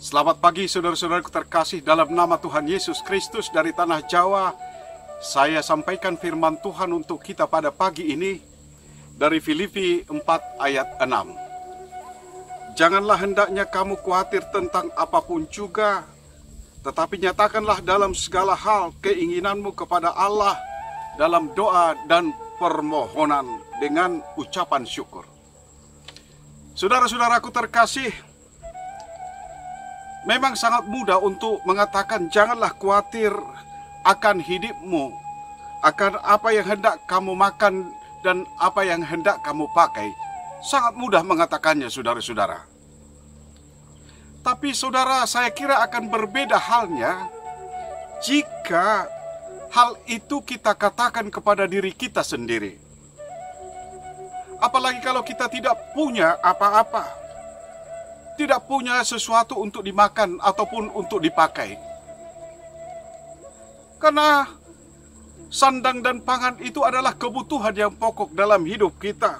Selamat pagi saudara-saudaraku terkasih dalam nama Tuhan Yesus Kristus dari tanah Jawa. Saya sampaikan firman Tuhan untuk kita pada pagi ini dari Filipi 4 ayat 6. Janganlah hendaknya kamu khawatir tentang apapun juga, tetapi nyatakanlah dalam segala hal keinginanmu kepada Allah dalam doa dan permohonan dengan ucapan syukur. Saudara-saudaraku terkasih, memang sangat mudah untuk mengatakan janganlah khawatir akan hidupmu, akan apa yang hendak kamu makan dan apa yang hendak kamu pakai. Sangat mudah mengatakannya, saudara-saudara. Tapi saudara, saya kira akan berbeda halnya jika hal itu kita katakan kepada diri kita sendiri. Apalagi kalau kita tidak punya apa-apa, tidak punya sesuatu untuk dimakan ataupun untuk dipakai. Karena sandang dan pangan itu adalah kebutuhan yang pokok dalam hidup kita.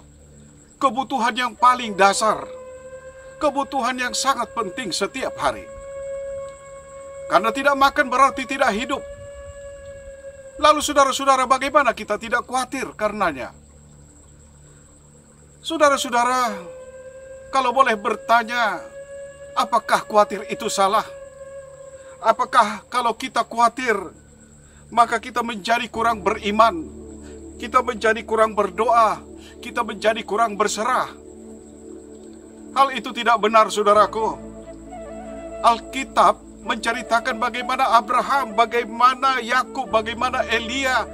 Kebutuhan yang paling dasar. Kebutuhan yang sangat penting setiap hari. Karena tidak makan berarti tidak hidup. Lalu saudara-saudara, bagaimana kita tidak khawatir karenanya? Saudara-saudara, kalau boleh bertanya, apakah khawatir itu salah? Apakah kalau kita khawatir, maka kita menjadi kurang beriman, kita menjadi kurang berdoa, kita menjadi kurang berserah? Hal itu tidak benar, saudaraku. Alkitab menceritakan bagaimana Abraham, bagaimana Yakub, bagaimana Elia,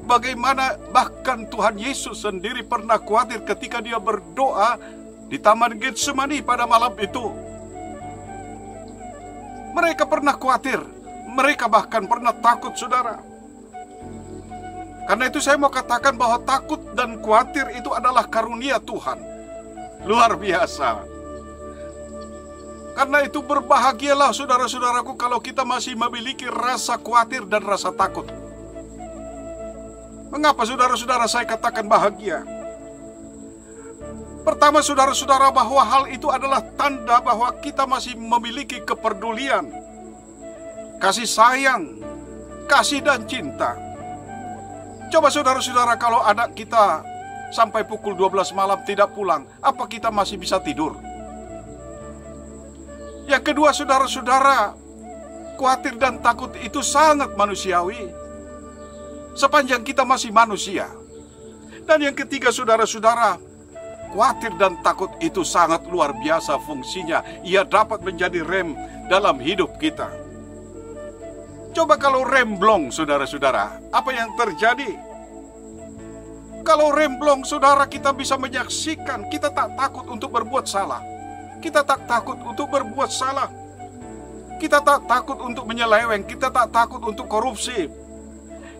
bagaimana bahkan Tuhan Yesus sendiri pernah khawatir ketika dia berdoa di Taman Getsemani pada malam itu. Mereka pernah khawatir, mereka bahkan pernah takut, saudara. Karena itu saya mau katakan bahwa takut dan khawatir itu adalah karunia Tuhan. Luar biasa. Karena itu berbahagialah saudara-saudaraku kalau kita masih memiliki rasa khawatir dan rasa takut. Mengapa saudara-saudara saya katakan bahagia? Pertama, saudara-saudara, bahwa hal itu adalah tanda bahwa kita masih memiliki kepedulian, kasih sayang, kasih dan cinta. Coba saudara-saudara, kalau anak kita sampai pukul 12 malam tidak pulang, apa kita masih bisa tidur? Yang kedua, saudara-saudara, khawatir dan takut itu sangat manusiawi, sepanjang kita masih manusia. Dan yang ketiga, saudara-saudara, khawatir dan takut itu sangat luar biasa fungsinya. Ia dapat menjadi rem dalam hidup kita. Coba kalau rem blong, saudara-saudara, apa yang terjadi? Kalau rem blong, saudara, kita bisa menyaksikan, kita tak takut untuk berbuat salah. Kita tak takut untuk berbuat salah. Kita tak takut untuk menyeleweng, kita tak takut untuk korupsi.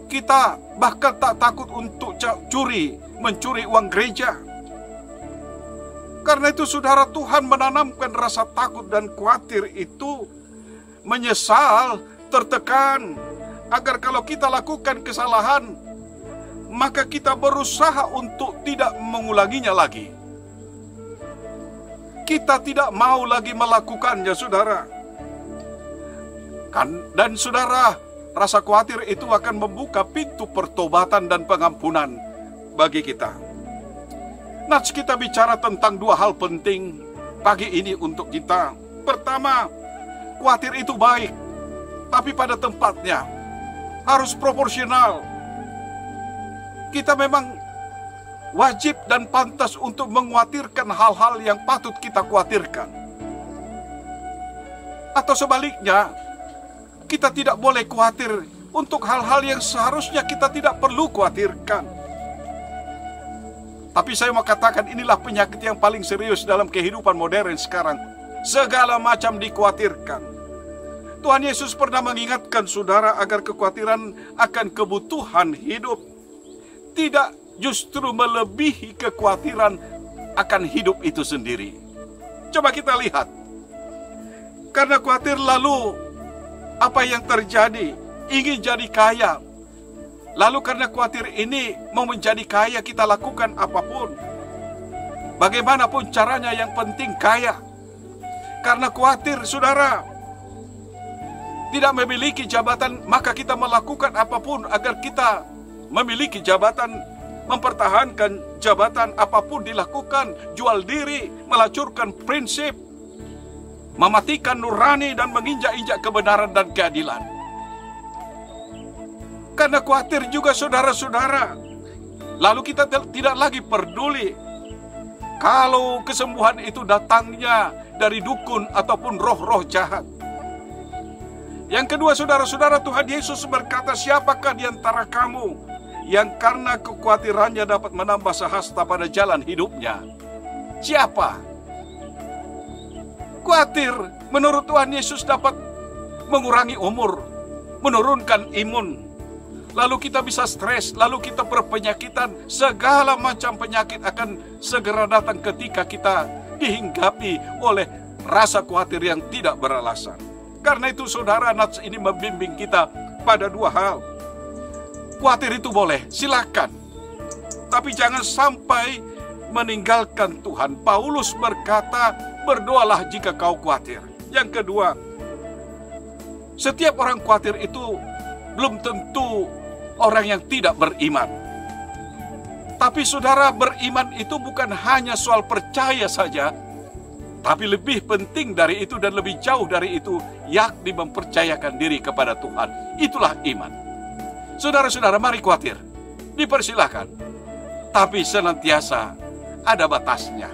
Kita bahkan tak takut untuk mencuri uang gereja. Karena itu, saudara, Tuhan menanamkan rasa takut dan khawatir itu, menyesal, tertekan, agar kalau kita lakukan kesalahan, maka kita berusaha untuk tidak mengulanginya lagi. Kita tidak mau lagi melakukannya, saudara. Dan saudara, rasa khawatir itu akan membuka pintu pertobatan dan pengampunan bagi kita. Nah, kita bicara tentang dua hal penting pagi ini untuk kita. Pertama, khawatir itu baik, tapi pada tempatnya, harus proporsional. Kita memang wajib dan pantas untuk mengkhawatirkan hal-hal yang patut kita khawatirkan. Atau sebaliknya, kita tidak boleh khawatir untuk hal-hal yang seharusnya kita tidak perlu khawatirkan. Tapi saya mau katakan, inilah penyakit yang paling serius dalam kehidupan modern sekarang. Segala macam dikhawatirkan. Tuhan Yesus pernah mengingatkan saudara agar kekhawatiran akan kebutuhan hidup tidak justru melebihi kekhawatiran akan hidup itu sendiri. Coba kita lihat. Karena khawatir, lalu apa yang terjadi? Ingin jadi kaya. Lalu karena khawatir ini mau menjadi kaya, kita lakukan apapun. Bagaimanapun caranya, yang penting kaya. Karena khawatir, saudara, tidak memiliki jabatan, maka kita melakukan apapun agar kita memiliki jabatan, mempertahankan jabatan, apapun dilakukan, jual diri, melacurkan prinsip, mematikan nurani dan menginjak-injak kebenaran dan keadilan. Karena khawatir juga, saudara-saudara, lalu kita tidak lagi peduli kalau kesembuhan itu datangnya dari dukun ataupun roh-roh jahat. Yang kedua, saudara-saudara, Tuhan Yesus berkata, siapakah di antara kamu yang karena kekhawatirannya dapat menambah sehasta pada jalan hidupnya? Siapa? Khawatir menurut Tuhan Yesus dapat mengurangi umur, menurunkan imun. Lalu kita bisa stres, lalu kita berpenyakitan. Segala macam penyakit akan segera datang ketika kita dihinggapi oleh rasa khawatir yang tidak beralasan. Karena itu, saudara, nats ini membimbing kita pada dua hal. Khawatir itu boleh, silakan. Tapi jangan sampai meninggalkan Tuhan. Paulus berkata, berdoalah jika kau khawatir. Yang kedua, setiap orang khawatir itu belum tentu orang yang tidak beriman. Tapi saudara, beriman itu bukan hanya soal percaya saja, tapi lebih penting dari itu dan lebih jauh dari itu, yakni mempercayakan diri kepada Tuhan. Itulah iman. Saudara-saudara, mari khawatir, dipersilahkan. Tapi senantiasa ada batasnya.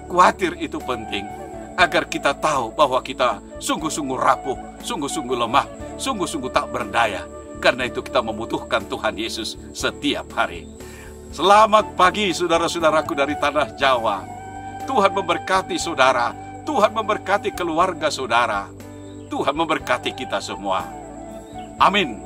Khawatir itu penting agar kita tahu bahwa kita sungguh-sungguh rapuh, sungguh-sungguh lemah, sungguh-sungguh tak berdaya. Karena itu kita membutuhkan Tuhan Yesus setiap hari. Selamat pagi, saudara-saudaraku dari tanah Jawa. Tuhan memberkati saudara, Tuhan memberkati keluarga saudara, Tuhan memberkati kita semua. Amin.